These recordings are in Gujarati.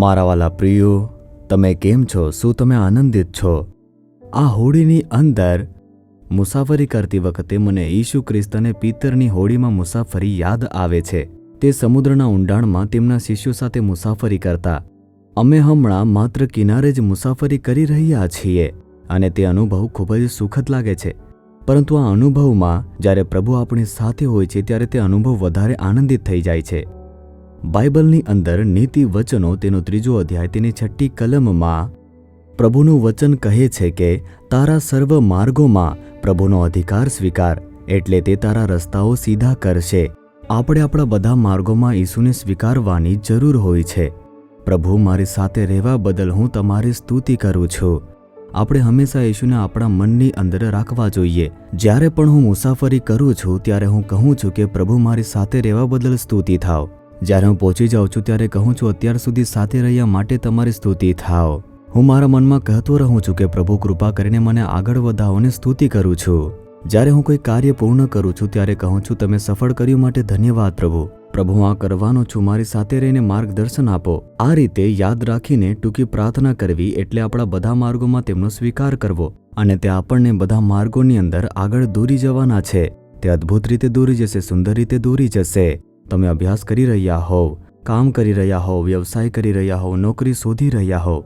મારા વાલા પ્રિયો, તમે કેમ છો? શું તમે આનંદિત છો? આ હોડીની અંદર મુસાફરી કરતી વખતે મને ઈસુ ખ્રિસ્ત અને પિતરની હોડીમાં મુસાફરી યાદ આવે છે. તે સમુદ્રના ઊંડાણમાં તેમના શિષ્યો સાથે મુસાફરી કરતા. અમે હમણાં માત્ર કિનારે જ મુસાફરી કરી રહ્યા છીએ અને તે અનુભવ ખૂબ જ સુખદ લાગે છે. પરંતુ આ અનુભવમાં જ્યારે પ્રભુ આપણી સાથે હોય છે ત્યારે તે અનુભવ વધારે આનંદિત થઈ જાય છે. બાઇબલની અંદર નીતિ વચનો તેનો 3 અધ્યાય તેની 6ઠ્ઠી કલમમાં પ્રભુનું વચન કહે છે કે તારા સર્વ માર્ગોમાં પ્રભુનો અધિકાર સ્વીકાર, એટલે તે તારા રસ્તાઓ સીધા કરશે. આપણે આપણા બધા માર્ગોમાં ઈસુને સ્વીકારવાની જરૂર હોય છે. પ્રભુ, મારી સાથે રહેવા બદલ હું તમારી સ્તુતિ કરું છું. આપણે હંમેશા ઈસુને આપણા મનની અંદર રાખવા જોઈએ. જ્યારે પણ હું મુસાફરી કરું છું ત્યારે હું કહું છું કે પ્રભુ, મારી સાથે રહેવા બદલ સ્તુતિ થાવ. જ્યારે હું પહોંચી જાઉં છું ત્યારે કહું છું અત્યાર સુધી સાથે રહ્યા માટે તમારી સ્તુતિ થાવ. હું મારા મનમાં કહેતો રહું છું કે પ્રભુ, કૃપા કરીને મને આગળ વધાવો અને સ્તુતિ કરું છું. જ્યારે હું કોઈ કાર્ય પૂર્ણ કરું છું ત્યારે કહું છું તમે સફળ કર્યું માટે ધન્યવાદ પ્રભુ. પ્રભુ, હું આ કરવાનો છું, મારી સાથે રહીને માર્ગદર્શન આપો. આ રીતે યાદ રાખીને ટૂંકી પ્રાર્થના કરવી એટલે આપણા બધા માર્ગોમાં તેમનો સ્વીકાર કરવો અને તે આપણને બધા માર્ગોની અંદર આગળ દોરી જવાના છે. તે અદ્ભુત રીતે દોરી જશે, સુંદર રીતે દોરી જશે. તમે અભ્યાસ કરી રહ્યા હોવ, કામ કરી રહ્યા હોવ, વ્યવસાય કરી રહ્યા હોવ, નોકરી શોધી રહ્યા હોવ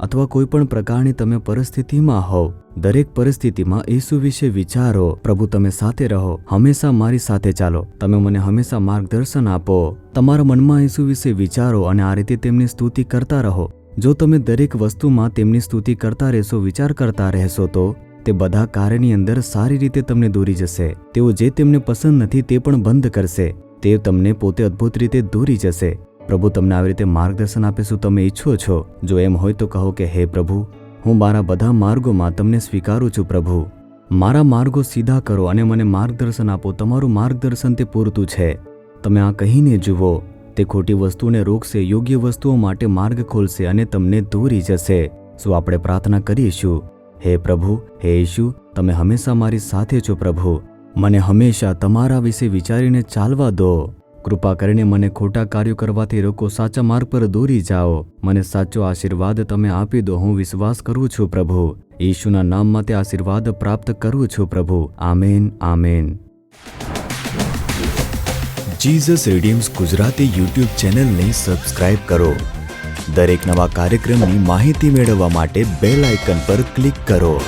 અથવા કોઈ પણ પ્રકારની તમે પરિસ્થિતિમાં હોવ, દરેક પરિસ્થિતિમાં ઈસુ વિશે વિચારો. પ્રભુ, તમે સાથે રહો, હંમેશા મારી સાથે ચાલો, તમે મને હંમેશા માર્ગદર્શન આપો. તમારા મનમાં ઈસુ વિશે વિચારો અને આ રીતે તેમની સ્તુતિ કરતા રહો. જો તમે દરેક વસ્તુમાં તેમની સ્તુતિ કરતા રહેશો, વિચાર કરતા રહેશો તો તે બધા કાર્યની અંદર સારી રીતે તમને દોરી જશે. તેઓ જે તેમને પસંદ નથી તે પણ બંધ કરશે. તે તમને પોતે અદ્ભુત રીતે દોરી જશે. પ્રભુ તમને આવી રીતે માર્ગદર્શન આપે. શું તમે ઈચ્છો છો? જો એમ હોય તો કહો કે હે પ્રભુ, હું મારા બધા માર્ગોમાં તમને સ્વીકારું છું. પ્રભુ, મારા માર્ગો સીધા કરો અને મને માર્ગદર્શન આપો. તમારું માર્ગદર્શન તે પૂરતું છે. તમે આ કહીને જુઓ, તે ખોટી વસ્તુને રોકશે, યોગ્ય વસ્તુઓ માટે માર્ગ ખોલશે અને તમને દોરી જશે. શું આપણે પ્રાર્થના કરીશું? હે પ્રભુ, હે ઈસુ, તમે હંમેશા મારી સાથે છો. પ્રભુ, મને હંમેશા તમારા વિશે વિચારીને ચાલવા દો. કૃપા કરીને મને ખોટા કાર્યો કરવાથી રોકો, સાચા માર્ગ પર દોરી જાઓ. મને સાચો આશીર્વાદ તમે આપી દો. હું વિશ્વાસ કરું છું પ્રભુ. ઈશુના નામમાં તે આશીર્વાદ પ્રાપ્ત કરું છું પ્રભુ. Amen, amen. Jesus redeems Gujarati YouTube ચેનલને સબસ્ક્રાઇબ કરો. દરેક નવા કાર્યક્રમની માહિતી મેળવવા માટે બેલ આઇકન પર ક્લિક કરો.